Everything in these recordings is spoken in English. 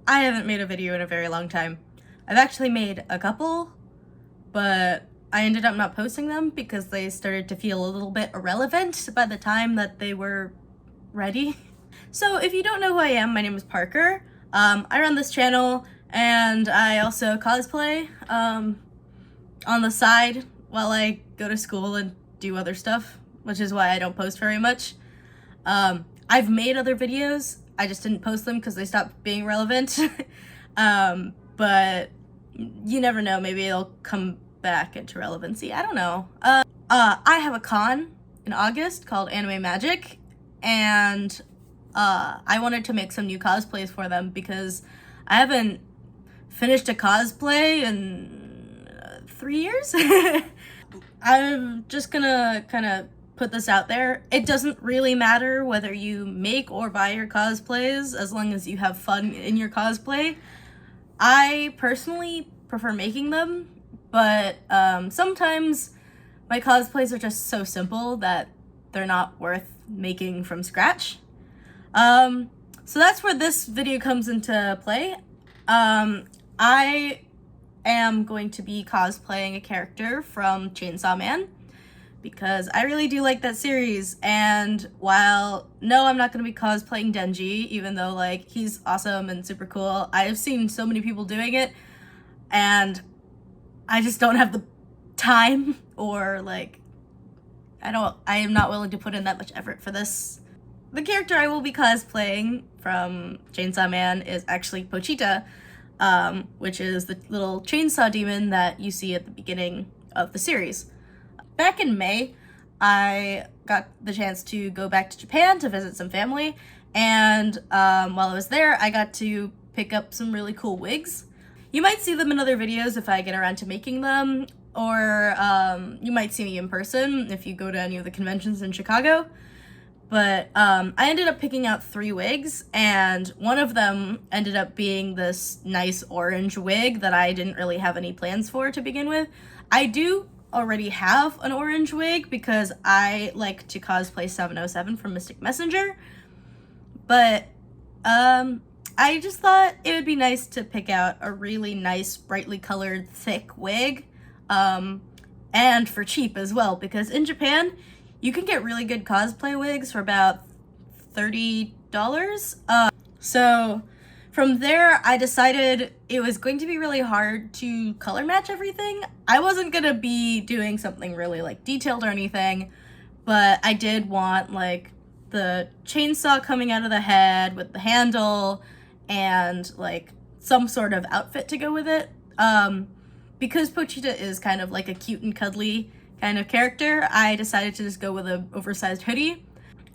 I haven't made a video in a very long time. I've actually made a couple, but I ended up not posting them because they started to feel a little bit irrelevant by the time that they were ready. So if you don't know who I am, my name is Parker. I run this channel and I also cosplay on the side while I go to school and do other stuff, which is why I don't post very much. I've made other videos, I just didn't post them because they stopped being relevant. But you never know, maybe it'll come back into relevancy, I don't know. I have a con in August called Anime Magic, and I wanted to make some new cosplays for them because I haven't finished a cosplay in 3 years. I'm just gonna kind of put this out there. It doesn't really matter whether you make or buy your cosplays as long as you have fun in your cosplay. I personally prefer making them, but sometimes my cosplays are just so simple that they're not worth making from scratch. So that's where this video comes into play. I am going to be cosplaying a character from Chainsaw Man because I really do like that series, and while no, I'm not going to be cosplaying Denji, even though like he's awesome and super cool. I've seen so many people doing it and I just don't have the time, or like I am not willing to put in that much effort for this. The character I will be cosplaying from Chainsaw Man is actually Pochita, which is the little chainsaw demon that you see at the beginning of the series. Back in May, I got the chance to go back to Japan to visit some family, and while I was there, I got to pick up some really cool wigs. You might see them in other videos if I get around to making them, or you might see me in person if you go to any of the conventions in Chicago. But I ended up picking out 3 wigs, and one of them ended up being this nice orange wig that I didn't really have any plans for to begin with. I do already have an orange wig because I like to cosplay 707 from Mystic Messenger, but I just thought it would be nice to pick out a really nice, brightly colored, thick wig, and for cheap as well, because in Japan, you can get really good cosplay wigs for about $30. So from there, I decided it was going to be really hard to color match everything. I wasn't gonna be doing something really like detailed or anything, but I did want like the chainsaw coming out of the head with the handle and like some sort of outfit to go with it. Because Pochita is kind of like a cute and cuddly kind of character, I decided to just go with an oversized hoodie.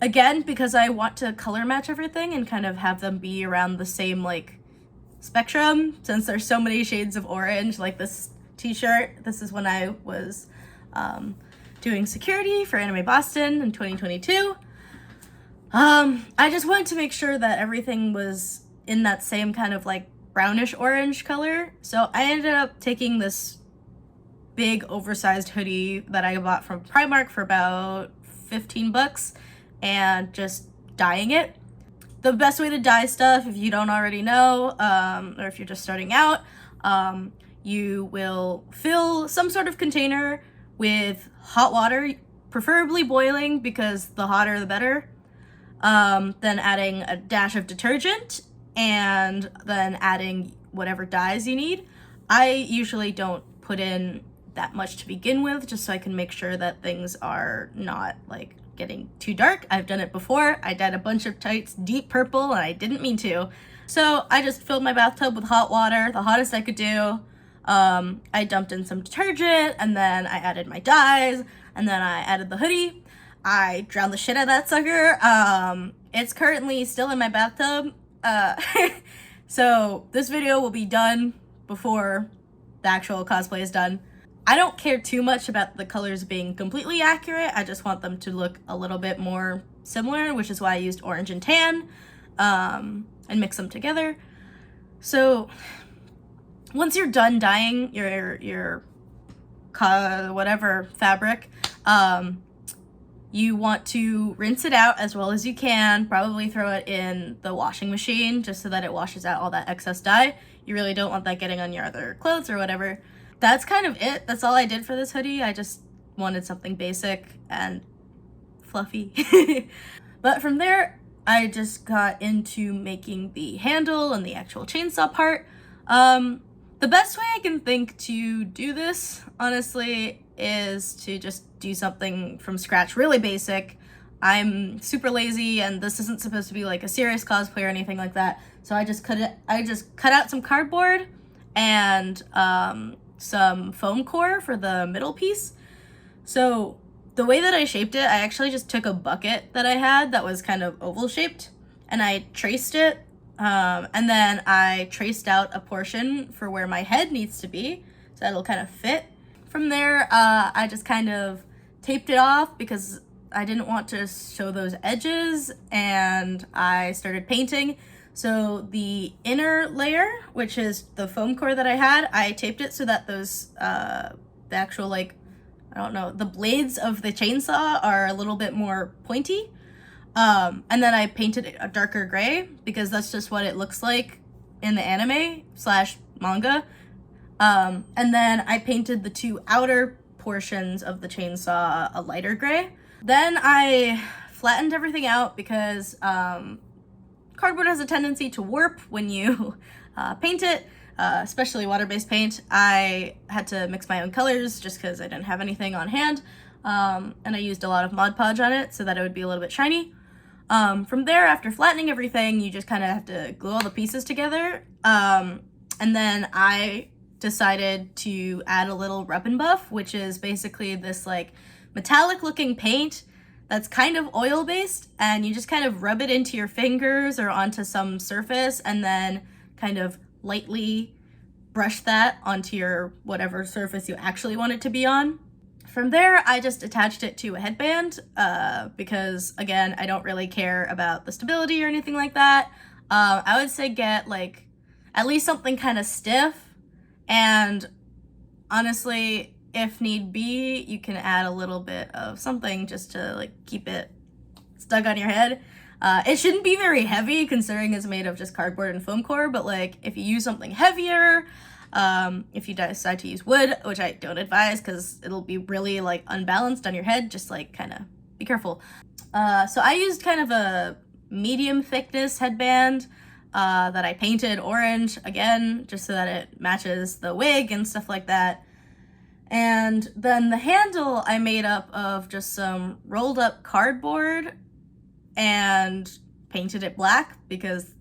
Again, because I want to color match everything and kind of have them be around the same like spectrum, since there's so many shades of orange. Like this t-shirt, this is when I was doing security for Anime Boston in 2022. I just wanted to make sure that everything was in that same kind of like brownish orange color. So I ended up taking this big oversized hoodie that I bought from Primark for about 15 bucks and just dyeing it. The best way to dye stuff, if you don't already know, or if you're just starting out, you will fill some sort of container with hot water, preferably boiling because the hotter the better, then adding a dash of detergent, and then adding whatever dyes you need. I usually don't put in that much to begin with, just so I can make sure that things are not like getting too dark. I've done it before. I dyed a bunch of tights deep purple and I didn't mean to. So I just filled my bathtub with hot water, the hottest I could do. I dumped in some detergent, and then I added my dyes, and then I added the hoodie. I drowned the shit out of that sucker. It's currently still in my bathtub. So this video will be done before the actual cosplay is done. I don't care too much about the colors being completely accurate. I just want them to look a little bit more similar, which is why I used orange and tan, and mix them together. So once you're done dyeing your whatever fabric, you want to rinse it out as well as you can, probably throw it in the washing machine just so that it washes out all that excess dye. You really don't want that getting on your other clothes or whatever. That's kind of it. That's all I did for this hoodie. I just wanted something basic and fluffy. But from there, I just got into making the handle and the actual chainsaw part. The best way I can think to do this, honestly, is to just do something from scratch, really basic. I'm super lazy, and this isn't supposed to be like a serious cosplay or anything like that. So I just cut out some cardboard and some foam core for the middle piece. So the way that I shaped it, I actually just took a bucket that I had that was kind of oval shaped, and I traced it, and then I traced out a portion for where my head needs to be, so it'll kind of fit. From there, I just kind of taped it off because I didn't want to show those edges, and I started painting. So the inner layer, which is the foam core that I had, I taped it so that those, the actual, like, I don't know, the blades of the chainsaw are a little bit more pointy. And then I painted it a darker gray because that's just what it looks like in the anime / manga. And then I painted the two outer portions of the chainsaw a lighter gray. Then I flattened everything out because cardboard has a tendency to warp when you paint it. Especially water-based paint. I had to mix my own colors just because I didn't have anything on hand, and I used a lot of Mod Podge on it so that it would be a little bit shiny. From there, after flattening everything, you just kind of have to glue all the pieces together, and then I decided to add a little rub and buff, which is basically this like metallic looking paint that's kind of oil-based, and you just kind of rub it into your fingers or onto some surface and then kind of lightly brush that onto your whatever surface you actually want it to be on. From there, I just attached it to a headband because, again, I don't really care about the stability or anything like that. I would say get like at least something kind of stiff, and honestly, if need be, you can add a little bit of something just to like keep it stuck on your head. It shouldn't be very heavy considering it's made of just cardboard and foam core, but like if you use something heavier, if you decide to use wood, which I don't advise because it'll be really like unbalanced on your head, just like kind of be careful. So I used kind of a medium thickness headband that I painted orange, again, just so that it matches the wig and stuff like that. And then the handle I made up of just some rolled up cardboard and painted it black because,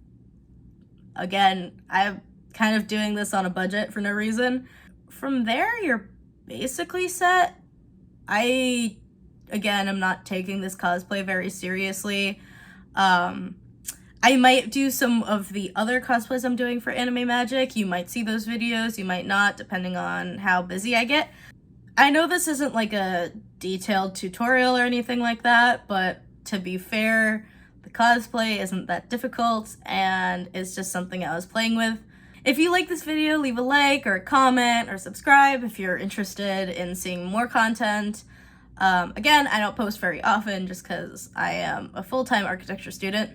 again, I'm kind of doing this on a budget for no reason. From there, you're basically set. I, again, am not taking this cosplay very seriously. I might do some of the other cosplays I'm doing for Anime Magic. You might see those videos, you might not, depending on how busy I get. I know this isn't like a detailed tutorial or anything like that, but to be fair, the cosplay isn't that difficult, and it's just something I was playing with. If you like this video, leave a like or a comment or subscribe if you're interested in seeing more content. Again, I don't post very often just because I am a full-time architecture student.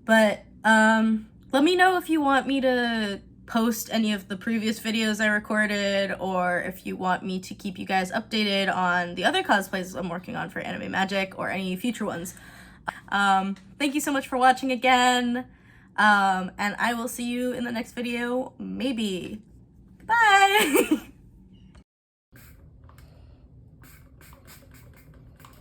But let me know if you want me to post any of the previous videos I recorded, or if you want me to keep you guys updated on the other cosplays I'm working on for Anime Magic or any future ones. Thank you so much for watching again, and I will see you in the next video, maybe. Bye!